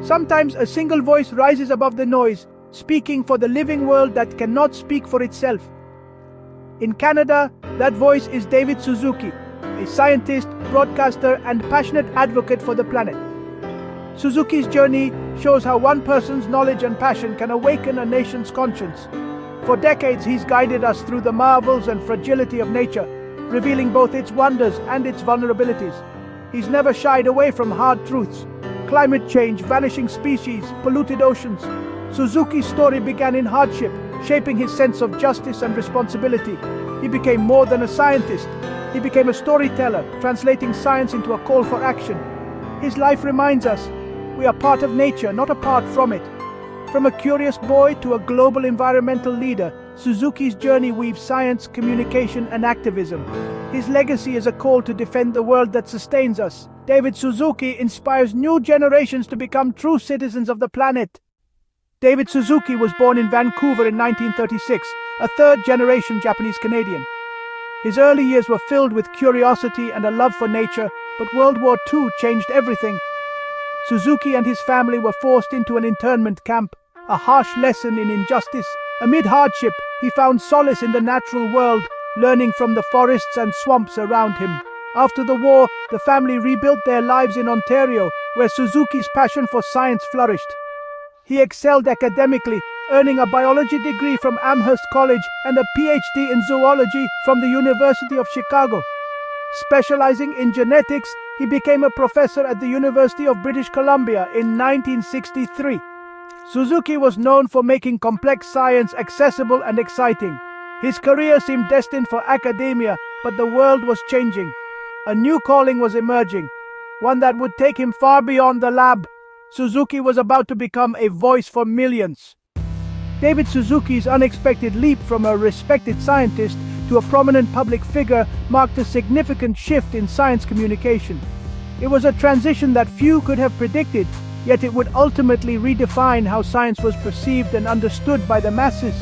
Sometimes a single voice rises above the noise, speaking for the living world that cannot speak for itself. In Canada, that voice is David Suzuki, a scientist, broadcaster, and passionate advocate for the planet. Suzuki's journey shows how one person's knowledge and passion can awaken a nation's conscience. For decades, he's guided us through the marvels and fragility of nature, revealing both its wonders and its vulnerabilities. He's never shied away from hard truths: climate change, vanishing species, polluted oceans. Suzuki's story began in hardship, shaping his sense of justice and responsibility. He became more than a scientist. He became a storyteller, translating science into a call for action. His life reminds us we are part of nature, not apart from it. From a curious boy to a global environmental leader, Suzuki's journey weaves science, communication, and activism. His legacy is a call to defend the world that sustains us. David Suzuki inspires new generations to become true citizens of the planet. David Suzuki was born in Vancouver in 1936, a third-generation Japanese Canadian. His early years were filled with curiosity and a love for nature, but World War II changed everything. Suzuki and his family were forced into an internment camp, a harsh lesson in injustice. Amid hardship, he found solace in the natural world, learning from the forests and swamps around him. After the war, the family rebuilt their lives in Ontario, where Suzuki's passion for science flourished. He excelled academically, earning a biology degree from Amherst College and a PhD in zoology from the University of Chicago. Specializing in genetics, he became a professor at the University of British Columbia in 1963. Suzuki was known for making complex science accessible and exciting. His career seemed destined for academia, but the world was changing. A new calling was emerging, one that would take him far beyond the lab. Suzuki was about to become a voice for millions. David Suzuki's unexpected leap from a respected scientist to a prominent public figure marked a significant shift in science communication. It was a transition that few could have predicted, yet it would ultimately redefine how science was perceived and understood by the masses.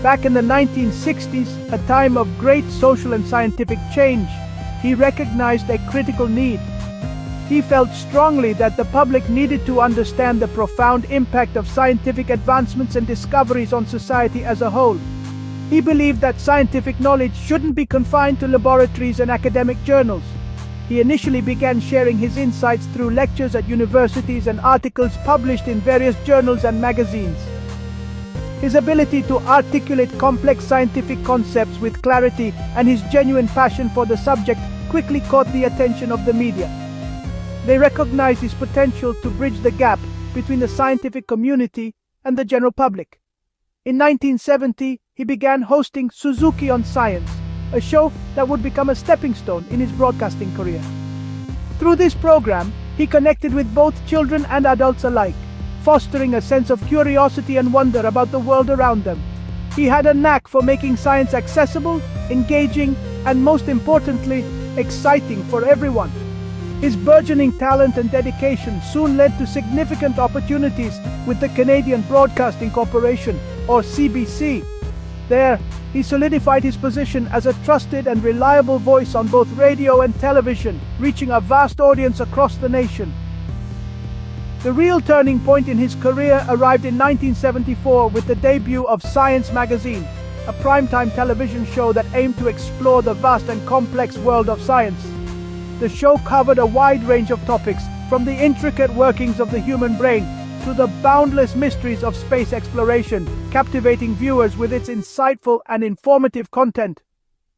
Back in the 1960s, a time of great social and scientific change, he recognized a critical need. He felt strongly that the public needed to understand the profound impact of scientific advancements and discoveries on society as a whole. He believed that scientific knowledge shouldn't be confined to laboratories and academic journals. He initially began sharing his insights through lectures at universities and articles published in various journals and magazines. His ability to articulate complex scientific concepts with clarity and his genuine passion for the subject quickly caught the attention of the media. They recognized his potential to bridge the gap between the scientific community and the general public. In 1970, he began hosting Suzuki on Science, a show that would become a stepping stone in his broadcasting career. Through this program, he connected with both children and adults alike, fostering a sense of curiosity and wonder about the world around them. He had a knack for making science accessible, engaging, and most importantly, exciting for everyone. His burgeoning talent and dedication soon led to significant opportunities with the Canadian Broadcasting Corporation, or CBC. There, he solidified his position as a trusted and reliable voice on both radio and television, reaching a vast audience across the nation. The real turning point in his career arrived in 1974 with the debut of Science magazine, a primetime television show that aimed to explore the vast and complex world of science. The show covered a wide range of topics, from the intricate workings of the human brain to the boundless mysteries of space exploration, captivating viewers with its insightful and informative content.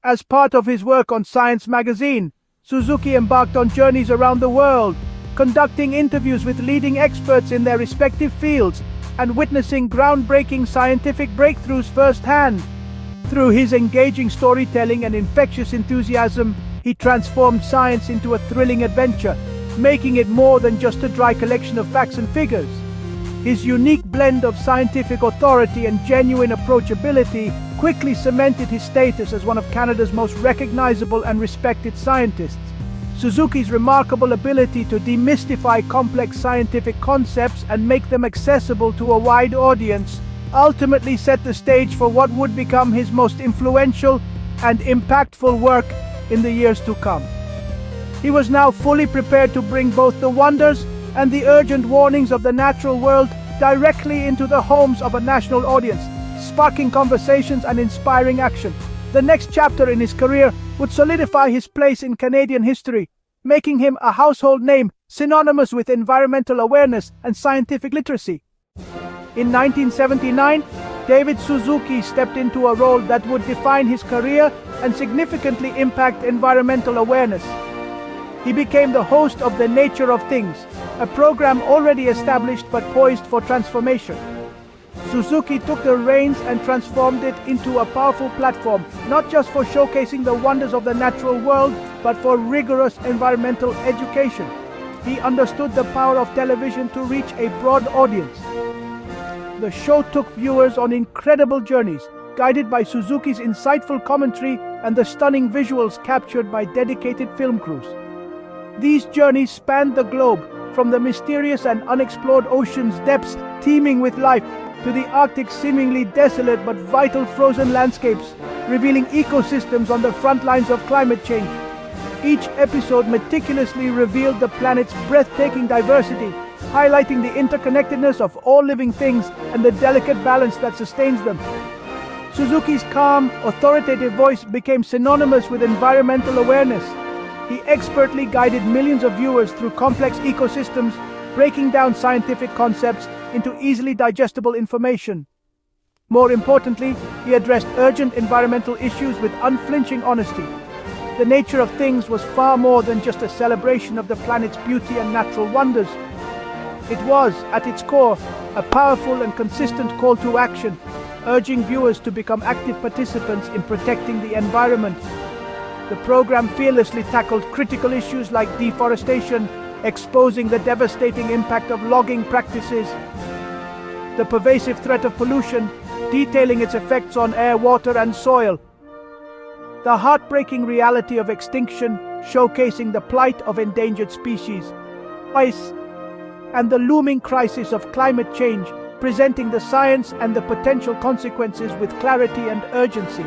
As part of his work on Science magazine, Suzuki embarked on journeys around the world, conducting interviews with leading experts in their respective fields and witnessing groundbreaking scientific breakthroughs firsthand. Through his engaging storytelling and infectious enthusiasm, he transformed science into a thrilling adventure, making it more than just a dry collection of facts and figures. His unique blend of scientific authority and genuine approachability quickly cemented his status as one of Canada's most recognizable and respected scientists. Suzuki's remarkable ability to demystify complex scientific concepts and make them accessible to a wide audience ultimately set the stage for what would become his most influential and impactful work in the years to come. He was now fully prepared to bring both the wonders and the urgent warnings of the natural world directly into the homes of a national audience, sparking conversations and inspiring action. The next chapter in his career would solidify his place in Canadian history, making him a household name synonymous with environmental awareness and scientific literacy. In 1979, David Suzuki stepped into a role that would define his career and significantly impact environmental awareness. He became the host of The Nature of Things, a program already established but poised for transformation. Suzuki took the reins and transformed it into a powerful platform, not just for showcasing the wonders of the natural world, but for rigorous environmental education. He understood the power of television to reach a broad audience. The show took viewers on incredible journeys, guided by Suzuki's insightful commentary and the stunning visuals captured by dedicated film crews. These journeys spanned the globe, from the mysterious and unexplored ocean's depths teeming with life to the Arctic's seemingly desolate but vital frozen landscapes, revealing ecosystems on the front lines of climate change. Each episode meticulously revealed the planet's breathtaking diversity, highlighting the interconnectedness of all living things and the delicate balance that sustains them. Suzuki's calm, authoritative voice became synonymous with environmental awareness. He expertly guided millions of viewers through complex ecosystems, breaking down scientific concepts into easily digestible information. More importantly, he addressed urgent environmental issues with unflinching honesty. The Nature of Things was far more than just a celebration of the planet's beauty and natural wonders. It was, at its core, a powerful and consistent call to action, urging viewers to become active participants in protecting the environment. The program fearlessly tackled critical issues like deforestation, exposing the devastating impact of logging practices, the pervasive threat of pollution, detailing its effects on air, water, and soil, the heartbreaking reality of extinction, showcasing the plight of endangered species, ice, and the looming crisis of climate change, presenting the science and the potential consequences with clarity and urgency.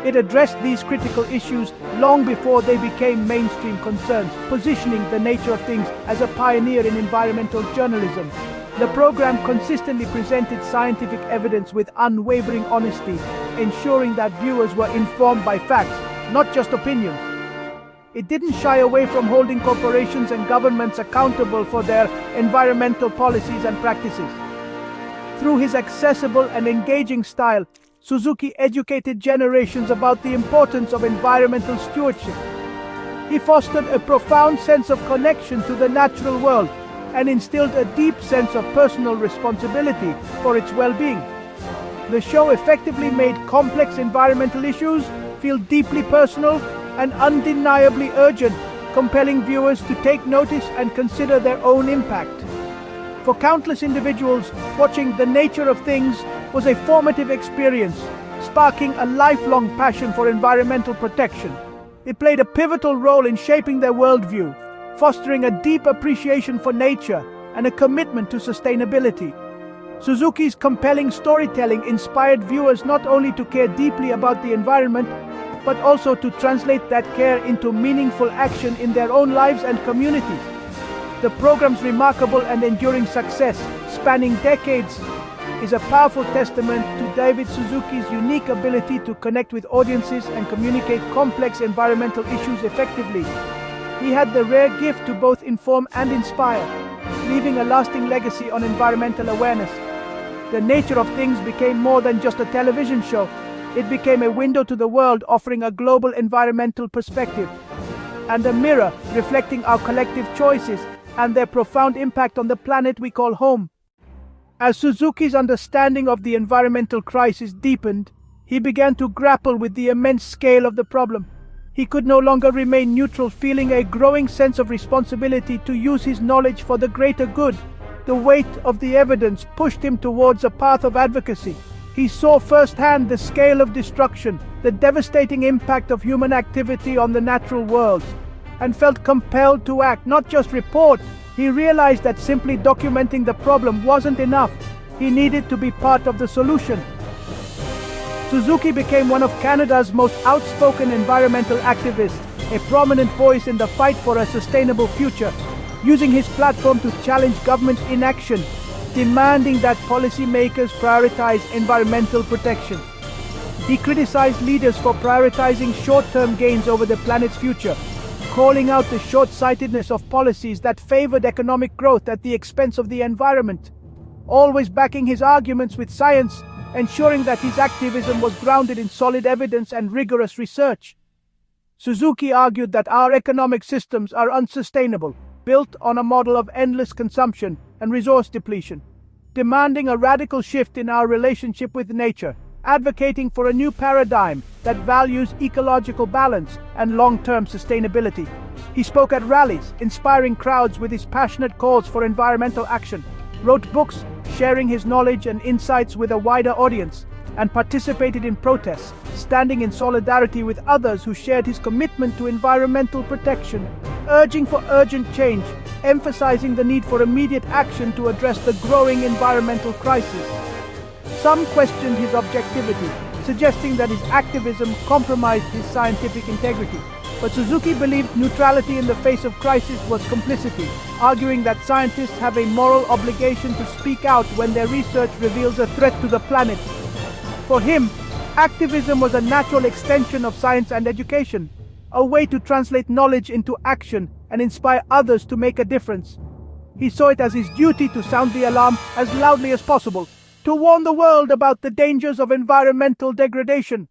It addressed these critical issues long before they became mainstream concerns, positioning The Nature of Things as a pioneer in environmental journalism. The program consistently presented scientific evidence with unwavering honesty, ensuring that viewers were informed by facts, not just opinions. It didn't shy away from holding corporations and governments accountable for their environmental policies and practices. Through his accessible and engaging style, Suzuki educated generations about the importance of environmental stewardship. He fostered a profound sense of connection to the natural world and instilled a deep sense of personal responsibility for its well-being. The show effectively made complex environmental issues feel deeply personal and undeniably urgent, compelling viewers to take notice and consider their own impact. For countless individuals, watching The Nature of Things was a formative experience, sparking a lifelong passion for environmental protection. It played a pivotal role in shaping their worldview, fostering a deep appreciation for nature and a commitment to sustainability. Suzuki's compelling storytelling inspired viewers not only to care deeply about the environment, but also to translate that care into meaningful action in their own lives and communities. The program's remarkable and enduring success, spanning decades, is a powerful testament to David Suzuki's unique ability to connect with audiences and communicate complex environmental issues effectively. He had the rare gift to both inform and inspire, leaving a lasting legacy on environmental awareness. The Nature of Things became more than just a television show. It became a window to the world, offering a global environmental perspective, and a mirror reflecting our collective choices and their profound impact on the planet we call home. As Suzuki's understanding of the environmental crisis deepened, he began to grapple with the immense scale of the problem. He could no longer remain neutral, feeling a growing sense of responsibility to use his knowledge for the greater good. The weight of the evidence pushed him towards a path of advocacy. He saw firsthand the scale of destruction, the devastating impact of human activity on the natural world, and felt compelled to act, not just report. He realized that simply documenting the problem wasn't enough. He needed to be part of the solution. Suzuki became one of Canada's most outspoken environmental activists, a prominent voice in the fight for a sustainable future. using his platform to challenge government inaction, demanding that policymakers prioritize environmental protection. He criticized leaders for prioritizing short-term gains over the planet's future, calling out the short-sightedness of policies that favored economic growth at the expense of the environment, always backing his arguments with science, ensuring that his activism was grounded in solid evidence and rigorous research. Suzuki argued that our economic systems are unsustainable, built on a model of endless consumption and resource depletion, demanding a radical shift in our relationship with nature, advocating for a new paradigm that values ecological balance and long-term sustainability. He spoke at rallies, inspiring crowds with his passionate calls for environmental action, wrote books sharing his knowledge and insights with a wider audience, and participated in protests, standing in solidarity with others who shared his commitment to environmental protection, urging for urgent change, emphasizing the need for immediate action to address the growing environmental crisis. Some questioned his objectivity, suggesting that his activism compromised his scientific integrity. But Suzuki believed neutrality in the face of crisis was complicity, arguing that scientists have a moral obligation to speak out when their research reveals a threat to the planet. For him, activism was a natural extension of science and education, a way to translate knowledge into action and inspire others to make a difference. He saw it as his duty to sound the alarm as loudly as possible, to warn the world about the dangers of environmental degradation.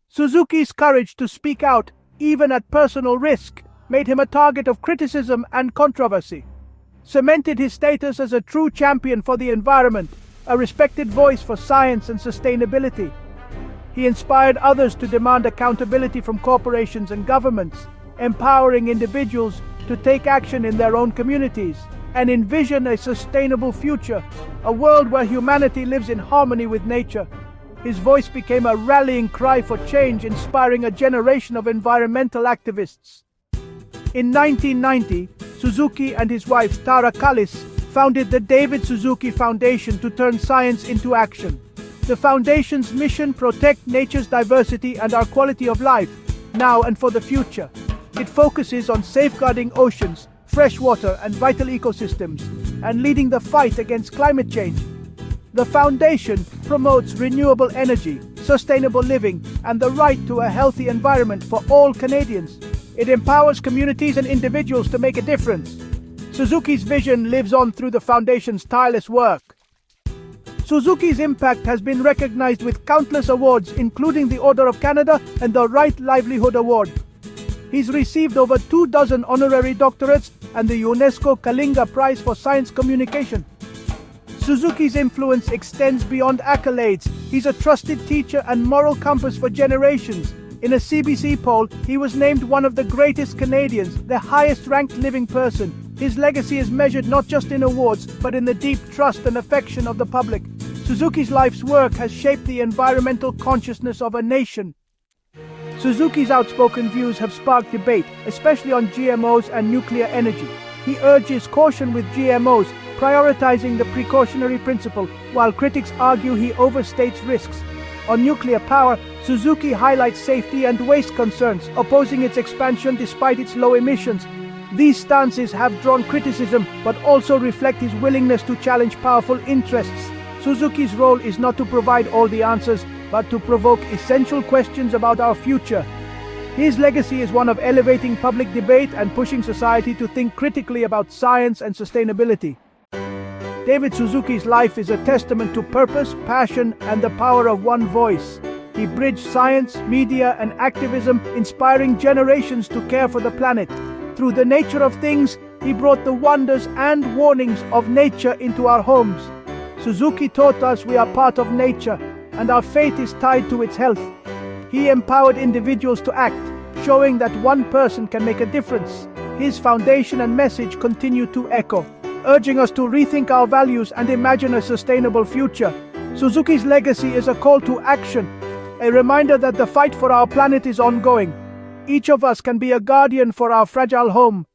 Suzuki's courage to speak out, even at personal risk, made him a target of criticism and controversy, cemented his status as a true champion for the environment, a respected voice for science and sustainability. He inspired others to demand accountability from corporations and governments, empowering individuals to take action in their own communities and envision a sustainable future, a world where humanity lives in harmony with nature. His voice became a rallying cry for change, inspiring a generation of environmental activists. In 1990, Suzuki and his wife Tara Kallis founded the David Suzuki Foundation to turn science into action. The foundation's mission: protect nature's diversity and our quality of life, now and for the future. It focuses on safeguarding oceans, fresh water and vital ecosystems, and leading the fight against climate change. The foundation promotes renewable energy, sustainable living, and the right to a healthy environment for all Canadians. It empowers communities and individuals to make a difference. Suzuki's vision lives on through the foundation's tireless work. Suzuki's impact has been recognized with countless awards, including the Order of Canada and the Right Livelihood Award. He's received over 24 honorary doctorates and the UNESCO Kalinga Prize for Science Communication. Suzuki's influence extends beyond accolades. He's a trusted teacher and moral compass for generations. In a CBC poll, he was named one of the greatest Canadians, the highest-ranked living person. His legacy is measured not just in awards, but in the deep trust and affection of the public. Suzuki's life's work has shaped the environmental consciousness of a nation. Suzuki's outspoken views have sparked debate, especially on GMOs and nuclear energy. He urges caution with GMOs, prioritizing the precautionary principle, while critics argue he overstates risks. On nuclear power, Suzuki highlights safety and waste concerns, opposing its expansion despite its low emissions. These stances have drawn criticism, but also reflect his willingness to challenge powerful interests. Suzuki's role is not to provide all the answers, but to provoke essential questions about our future. His legacy is one of elevating public debate and pushing society to think critically about science and sustainability. David Suzuki's life is a testament to purpose, passion, and the power of one voice. He bridged science, media, and activism, inspiring generations to care for the planet. Through the nature of things, he brought the wonders and warnings of nature into our homes. Suzuki taught us we are part of nature, and our fate is tied to its health. He empowered individuals to act, showing that one person can make a difference. His foundation and message continue to echo, urging us to rethink our values and imagine a sustainable future. Suzuki's legacy is a call to action, a reminder that the fight for our planet is ongoing. Each of us can be a guardian for our fragile home,